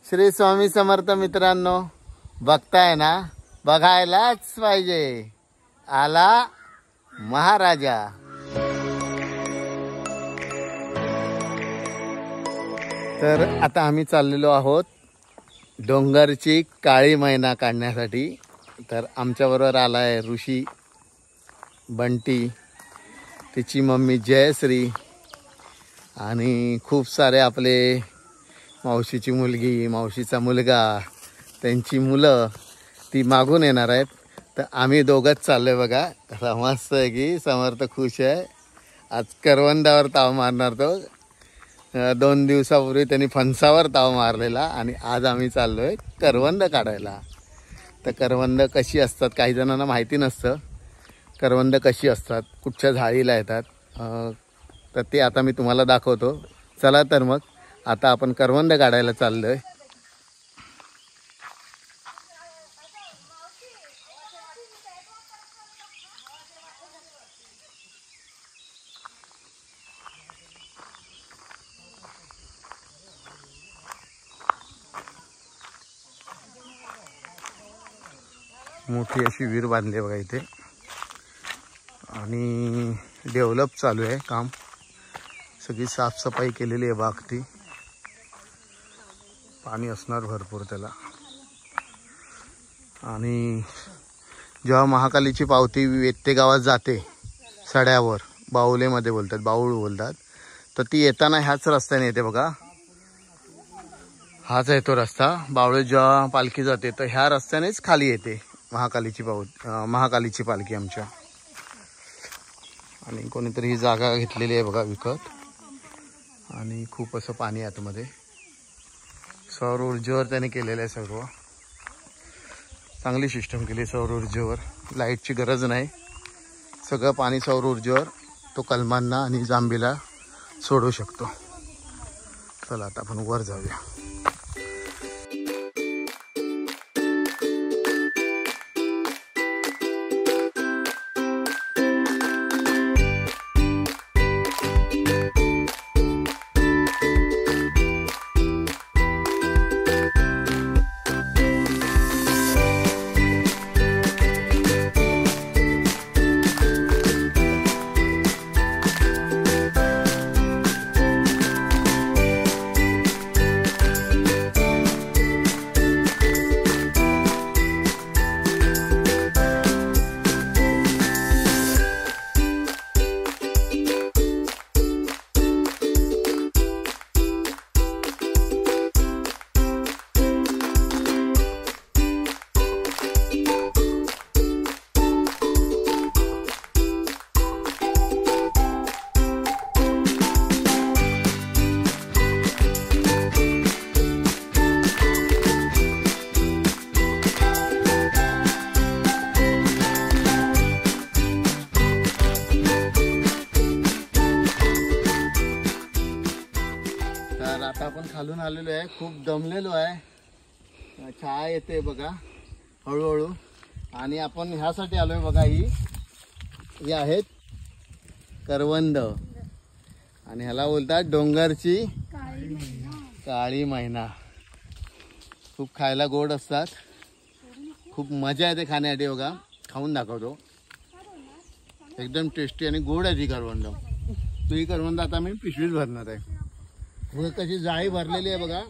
श्री स्वामी समर्थ मित्रांनो, बघताय ना, बघायलाच पाहिजे, आला महाराजा। तर आता आम्ही चाललेलो आहोत डोंगरची काळी मैना काढण्यासाठी। तर आमच्याबरोबर आलाय ऋषी, बंटी, तिची मम्मी जयश्री आणि खूप सारे आपले मावशीची मुलगी, मावशीचा मुलगा, त्यांची मुलं ती मागून येणार आहेत। तर आम्ही दोघंच चाललोय बघा। तर मस्त आहे की समर्थ खुश आहे। आज करवंदावर ताव मारणार तो। 2 दिवसापूर्वी त्यांनी फणसावर ताव मारलेला आणि आज आम्ही चाललोय करवंद काढायला। तर करवंद कशी असतात काही जणांना माहिती नसतं, करवंद कशी असतात, कुठच्या झाडीला येतात, तर ते आता मी तुम्हाला दाखवतो। चला तर मग आता आपण करवंद काढायला चाललोय। मोठी अशी विहीर बांधली बघा इथे आणि डेव्हलप चालू आहे काम। सगळी साफसफाई केलेली आहे बागती। पाणी असणार भरपूर त्याला। आणि जेव्हा महाकालीची पावती वेत्ते गावात जाते सड्यावर, बाहुलेमध्ये बोलतात, बाऊळ बोलतात, तर ती येताना ह्याच रस्त्याने येते बघा। हाच आहे तो रस्ता। बावळे जेव्हा पालखी जाते तर ह्या रस्त्यानेच खाली येते महाकालीची पालखी आमच्या। आणि कोणीतरी ही जागा घेतलेली आहे बघा विकत। आणि खूप असं पाणी आतमध्ये। सौर ऊर्जेवर त्याने केलेलं आहे सर्व। चांगली सिस्टम केली सौर ऊर्जेवर। लाईटची गरज नाही, सगळं पाणी सौर ऊर्जेवर तो कलमांना आणि जांबीला सोडू शकतो। चला आता आपण वर जाऊया। आता आपण खालून आलेलो आहे, खूप दमलेलो आहे। चहा येते बघा हळूहळू। आणि आपण ह्यासाठी आलोय बघा, ही आहेत करवंद आणि ह्याला बोलतात डोंगरची काळी मैना। खूप खायला गोड असतात, खूप मजा येते खाण्यासाठी बघा। खाऊन दाखवतो, एकदम टेस्टी आणि गोड आहे ती करवंद। तो ही करवंद आता मी पिशवीत भरणार आहे। कशी जाळी भरलेली आहे बघा,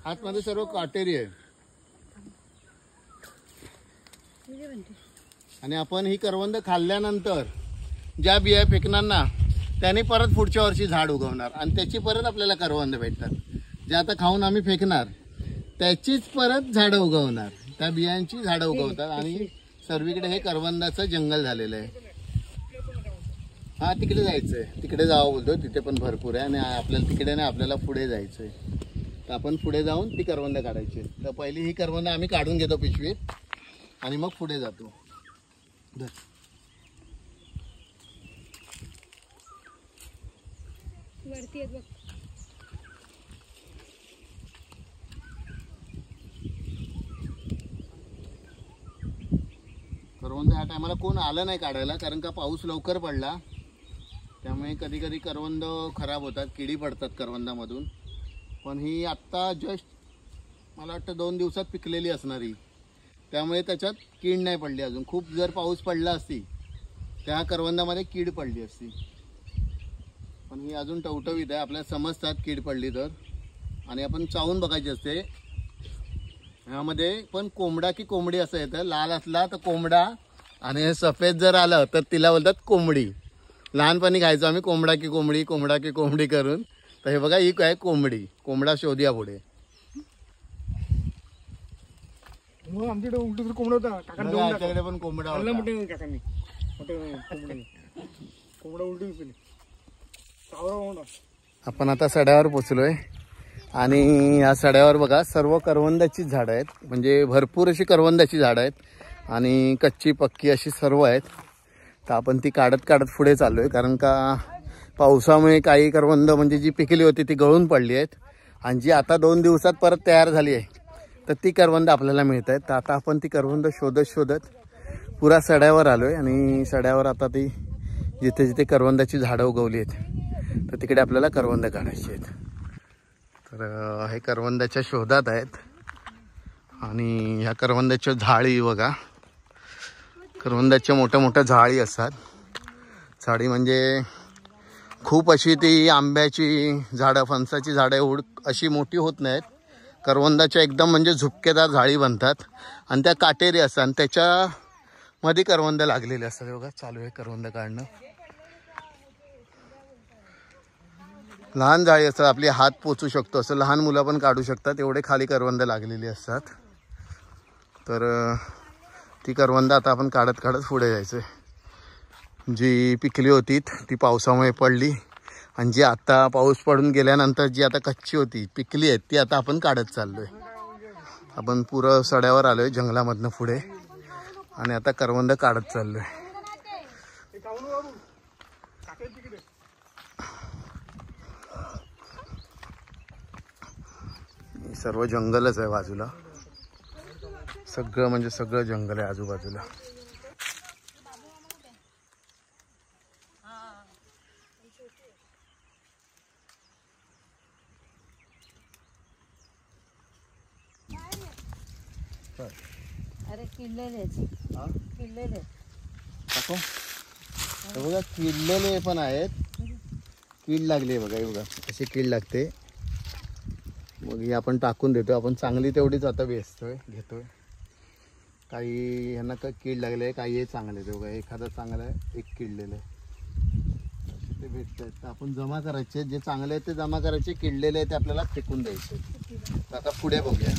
आतमध्ये सर्व काटेरी आहे। आणि आपण ही करवंद खाल्ल्यानंतर ज्या बिया फेकणार ना, त्याने परत पुढच्या वर्षी झाड उगवणार आणि त्याची परत आपल्याला करवंद भेटतात। जे आता खाऊन आम्ही फेकणार त्याचीच परत झाडं उगवणार, त्या बियांची झाडं उगवतात। आणि सर्वीकडे हे करवंदाचं जंगल झालेलं आहे। हा तिकडे जायचंय, तिकडे जावं बोलतो, तिथे पण भरपूर आहे। आणि आपल्याला तिकडे नाही, आपल्याला पुढे जायचंय। तर आपण पुढे जाऊन ती करवंद काढायची। तर पहिली ही करवंद आम्ही काढून घेतो पिशवीत आणि मग पुढे जातो। वरती आहेत बघ। करवंद ह्या टायमाला कोण आलं नाही काढायला, कारण का पाऊस लवकर पडला, त्यामुळे कधी कधी करवंद खराब होतात, किडी पडतात करवंदामधून। पण ही आत्ता जस्ट मला वाटतं 2 दिवसात पिकलेली असणार ही, त्यामुळे त्याच्यात कीड नाही पडली अजून. खूप जर पाऊस पडला असती त्या करवंदामध्ये कीड पडली असती, पण ही अजून टवटवीत आहे. आपल्याला समजतात कीड पडली तर, आणि आपण चावून बघायची असते. ह्यामध्ये पण कोंबडा की कोंबडी असं येतं. लाल असला तर कोंबडा आणि सफेद जर आलं तर तिला बोलतात कोंबडी. लहानपणी खायचो आम्ही कोंबडा की कोंबडी, कोंबडा की कोंबडी करून. तर हे बघा ही काय कोंबडी. कोंबडा शोधूया पुढे. आमच्याकडे उलट कोंबडा होता, आमच्याकडे पण कोंबडा होता. कोंबडा उलट कोंबडा. आपण आता सड्यावर पोचलोय आणि या सड्यावर बघा सर्व करवंदाची झाडं आहेत. म्हणजे भरपूर अशी करवंदाची झाडं आहेत आणि कच्ची पक्की अशी सर्व आहेत. तर आपण ती काढत काढत पुढे चाललोय, कारण का पावसामुळे काही करवंद म्हणजे जी पिकली होती ती गळून पडली आहेत, आणि जी आता 2 दिवसात परत तयार झाली आहे तर ती करवंद आपल्याला मिळत आहेत. तर आता आपण ती करवंद शोधत शोधत पुरा सड्यावर आलोय आणि सड्यावर आता ती जिथे जिथे करवंदाची झाडं उगवली आहेत तर तिकडे आपल्याला करवंद काढायची आहेत. तर हे करवंदाच्या शोधात आहेत. आणि ह्या करवंदाच्या झाडी बघा, करवंदाच्या मोठ्या मोठ्या झाडी असतात. झाडी म्हणजे खूप अशी ती आंब्याची झाडं, फणसाची झाडं अशी मोठी होत नाहीत. करवंदाच्या एकदम म्हणजे झुपकेदार झाडी बनतात आणि त्या काटेरी असतात आणि त्याच्यामध्ये करवंद लागलेले असतात. बघा चालू आहे करवंद काढणं. लहान जाळी असतात, आपली हात पोचू शकतो असं लहान मुलं पण काढू शकतात, एवढे खाली करवंद लागलेली असतात. तर ती करवंद आता आपण काढत काढत पुढे जायचं. जी पिकली होती ती पावसामुळे पडली, आणि जी आता पाऊस पडून गेल्यानंतर जी आता कच्ची होती पिकली आहेत ती आता आपण काढत चाललोय. आपण पुरं सड्यावर आलोय जंगलामधनं पुढे, आणि आता करवंद काढत चाललोय. सर्व जंगलच आहे बाजूला, सगळं म्हणजे सगळं जंगल आहे आजूबाजूला. अरे किडलेले बघा किडलेले पण आहेत. कीड लागली बघा, हे बघा अशी कीड लागते. मग ही आपण टाकून देतो. आपण चांगली तेवढीच आता वेचतोय घेतोय. काही ह्यांना काय कीड लागले आहे, काही हे चांगले ते बघा. एखादं चांगलं आहे, एक किडलेलं आहे, ते भेटत आहेत. तर आपण जमा करायचे, जे चांगले आहेत ते जमा करायचे, किडलेले आहे ते आपल्याला फेकून द्यायचे. तर आता पुढे बघूया.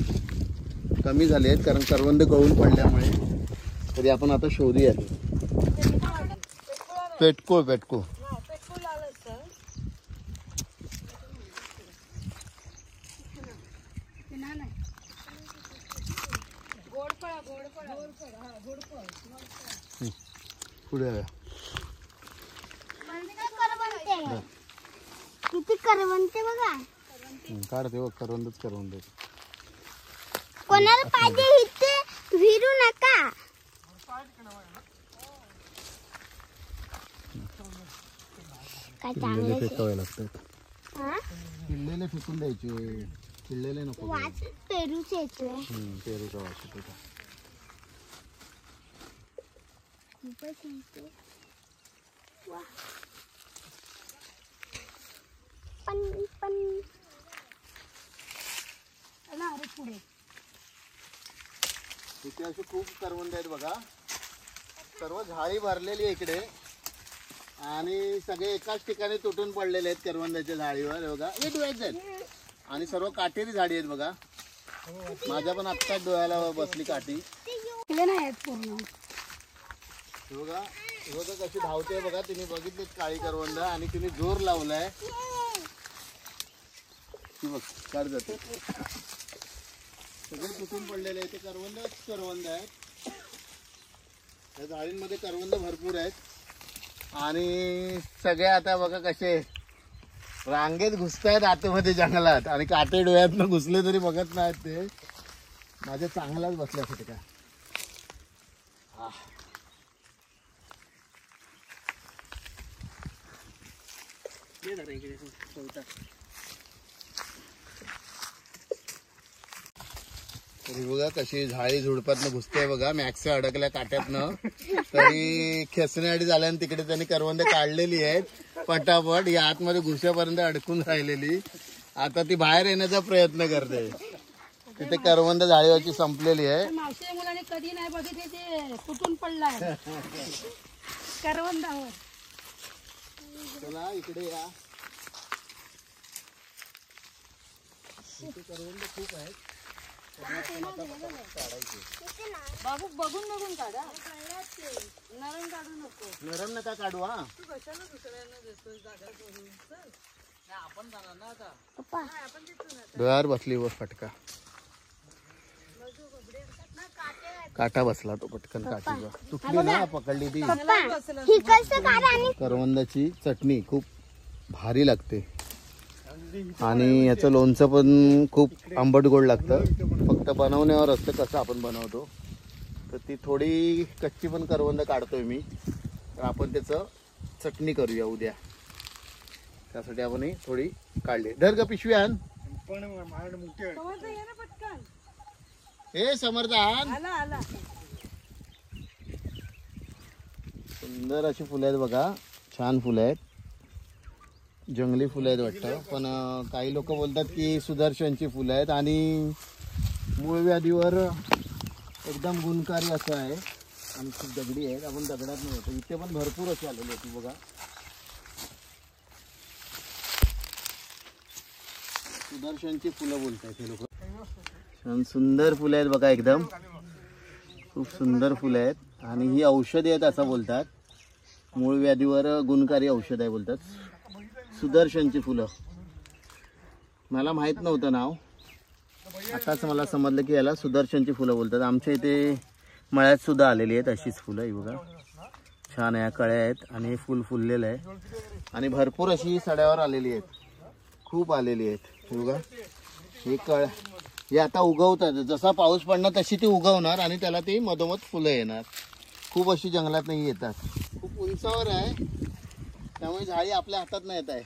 कमी झाले आहेत कारण करवंद गळून पडल्यामुळे. तरी आपण आता शोधूया. पेटको पेटको पुढे किती करवंते बघा. काढते बघ, करवंदच करवंद. कोणाला पाहिजे इथे विरू नका. काय चांगलं फेकावे लागतात. किडलेले फेकून द्यायचे, किडलेले नको. वाच पेरूचे येतोय. पेरूचा वास येतो. पुढे इथे अशी खूप करवंद आहेत बघा. सर्व झाडी भरलेली आहे इकडे, आणि सगळे एकाच ठिकाणी तुटून पडलेले आहेत करवंदाच्या झाडीवर. बघा हे डोळ्याचे आहेत, आणि सर्व काटेरी झाडी आहेत बघा. माझ्या पण आत्ताच डोळ्याला बसली काठी. बघा बघा कशी धावते बघा. तिने बघितली काळी करवंद आणि तिने जोर लावलाय. ती बघ काढ जाते. सगळे तुटून पडलेले आहे ते करवंदच करवंद आहेत. या झाडींमध्ये करवंद भरपूर आहेत, आणि सगळे आता बघा कसे रांगेत घुसतायत आतमध्ये जंगलात, आणि काटे डोळ्यातनं घुसले तरी बघत नाहीत ते. माझ्या चांगलाच बसल्यासाठी काय. तरी बघा कशी झाडी झुडपातनं घुसते बघा. मॅक्स अडकल्या काट्यातनं तरी खेचण्याआधी झाल्या आणि तिकडे त्यांनी करवंद काढलेली आहेत पटापट. या आतमध्ये घुसेपर्यंत अडकून राहिलेली. आता ती बाहेर येण्याचा प्रयत्न करते. तिथे करवंद झाडीवरची संपलेली आहे. मावशी मुलाने कधी नाही बघितले ते कुठून पडलाय करवंदावर. चला इकडे या. करवंद खूप आहेत. बाबू बघून बघून काढा. नरम काढू नको. नरम नका काढू हा. पप्पा डोळ्यावर बसली वर फटका. काटा बसला तो पटकन. काठीचा तुटली ना पकडली ती. पप्पा ही कसं काढा आणि करवंदाची चटणी खूप भारी लागते आणि याचं लोणचं पण खूप आंबट गोड लागतं. फक्त बनवण्यावर असतं कसं आपण बनवतो. तर ती थोडी कच्ची पण करवंद काढतोय मी. तर आपण त्याचं चटणी करूया उद्या. त्यासाठी आपण ही थोडी काढली. धर ग पिशवी आण. पण माझ्याकडे मोठी आहे. समर्थ ये ना पटकन. हे समर्थ आण. आला आला. सुंदर अशी फुलं आहेत बघा. छान फुलं आहेत. जंगली फुलं आहेत वाटतं. पण काही लोक बोलतात की सुदर्शनची फुलं आहेत आणि मूळ व्याधीवर एकदम गुणकारी असं आहे. आणि खूप दगडी आहेत. आपण दगडात नाही होतो. इथे पण भरपूर अशी आलेली होती बघा. सुदर्शनची फुलं बोलतात हे लोक. छान सुंदर फुलं आहेत बघा. एकदम खूप सुंदर फुलं आहेत आणि ही औषधी आहेत असं बोलतात. मूळ व्याधीवर गुणकारी औषध आहे बोलतात. सुदर्शनची फुलं. मला माहित नव्हतं नाव. आताच मला समजलं की याला सुदर्शनची फुलं बोलतात. आमच्या इथे मळ्यात सुद्धा आलेली आहेत अशीच फुलं. ही बघा छान आहे. कळ्या आहेत आणि फुल फुललेलं आहे आणि भरपूर अशी सड्यावर आलेली आहेत. खूप आलेली आहेत. हे बघा हे हे आता उगवतात. जसा पाऊस पडणार तशी ती उगवणार आणि त्याला ती मधोमध फुलं येणार. खूप अशी जंगलात नाही येतात. खूप उंचावर आहे त्यामुळे झाडी आपल्या हातात नाही येत आहे.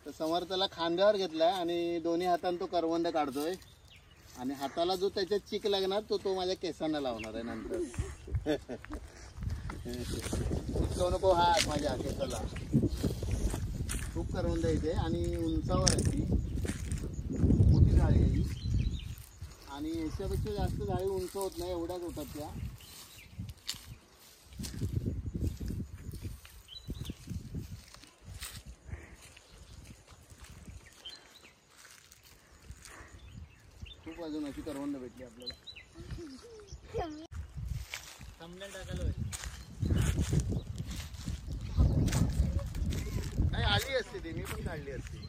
तर समर्थाला खांद्यावर घेतलाय आणि दोन्ही हाताने तो करवंद काढतोय आणि हाताला जो त्याच्यात चिक लागणार तो माझ्या केसांना लावणार आहे नंतर. उचलू नको हात माझ्या केसाला. खूप करवंद इथे आणि उंचावर आहे ती. मोठी झाडी आहे आणि याच्यापेक्षा जास्त झाडी उंच होत नाही. एवढ्याच होतात त्या. खूप अजून अशी करवंद भेटली आपल्याला. नाही आली असती ती. मी पण काढली असती.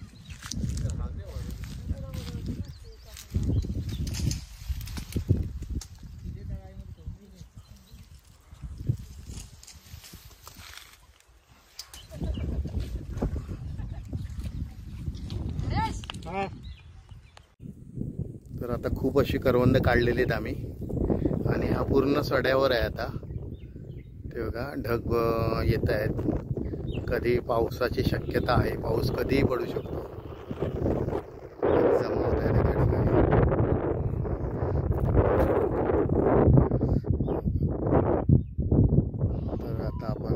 हा तर आता खूप अशी करवंद काढलेली आहेत आम्ही आणि हा पूर्ण सड्यावर आहे आता. ते बघा ढग येत आहेत. कधी पावसाची शक्यता आहे. पाऊस कधीही पडू शकतो. जमा होत आहे त्या ठिकाणी. तर आता आपण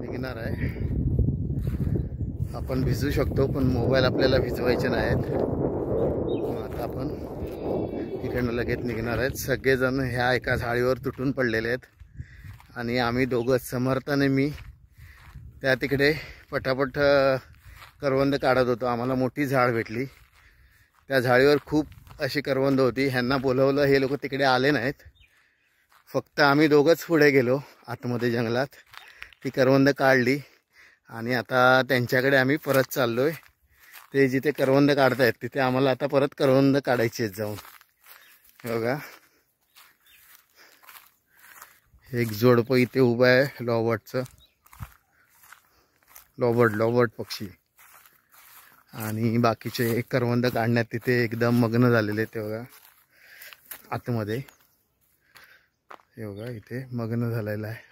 निघणार आहे. आपण भिजू शकतो पण मोबाईल आपल्याला भिजवायचे नाहीत. आता आपण इकडनं लगेच निघणार आहेत. सगळेजण ह्या एका झाडीवर तुटून पडलेले आहेत आणि आम्ही दोघं समर्थाने मी त्या तिकडे पटापट करवंद काढत होतो. आम्हाला मोठी झाड भेटली. त्या झाडीवर खूप अशी करवंद होती. ह्यांना बोलवलं. हे लोक तिकडे आले नाहीत. फक्त आम्ही दोघंच पुढे गेलो आतमध्ये जंगलात. ती करवंद काढली आणि आता त्यांच्याकडे आम्ही परत चाललोय. ते जिथे करवंद काढतायत तिथे आम्हाला आता परत करवंद काढायची आहेत जाऊन. बघा एक जोडपं इथे उभं आहे. लॉबर्टचं. लॉबर्ट पक्षी आणि बाकीचे करवंद काढण्यात तिथे एकदम मग्न झालेले. ते बघा आतमध्ये. हे बघा इथे मग्न झालेला आहे.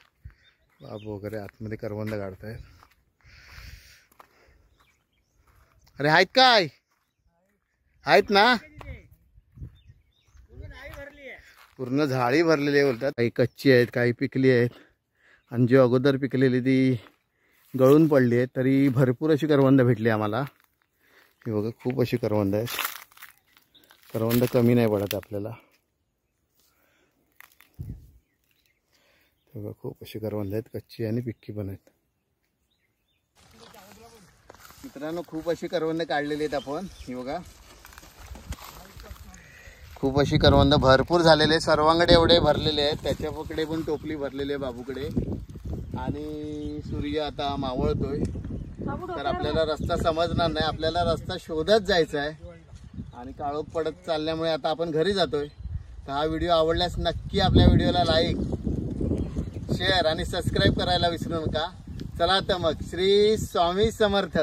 बाब वगैरे आतमध्ये करवंद काढतायत. अरे आहेत काय? आहेत ना. पूर्ण झाडी भरलेली आहे बोलतात. काही कच्ची आहेत, काही पिकली आहेत आणि जी अगोदर पिकलेली ती गळून पडली आहे. तरी भरपूर अशी करवंद भेटली आम्हाला. हे बघा खूप अशी करवंद आहेत. करवंद कमी नाही पडत आपल्याला. बघा खूप अशी करवंद आहेत, कच्ची आणि पिक्की पण आहेत. मित्रांनो खूप अशी करवंद काढलेली आहेत आपण. ही बघा खूप अशी करवंद भरपूर झालेले, सर्वांकडे एवढे भरलेले आहेत. त्याच्याकडे पण टोपली भरलेली आहे बाबूकडे. आणि सूर्य आता मावळतोय तर आपल्याला रस्ता समजणार नाही. आपल्याला रस्ता शोधत जायचा आहे आणि काळोख पडत चालल्यामुळे आता आपण घरी जातोय. तर हा व्हिडिओ आवडल्यास नक्की आपल्या व्हिडिओला लाईक, शेअर आणि सबस्क्राईब करायला विसरू नका. चला तर मग श्री स्वामी समर्थ.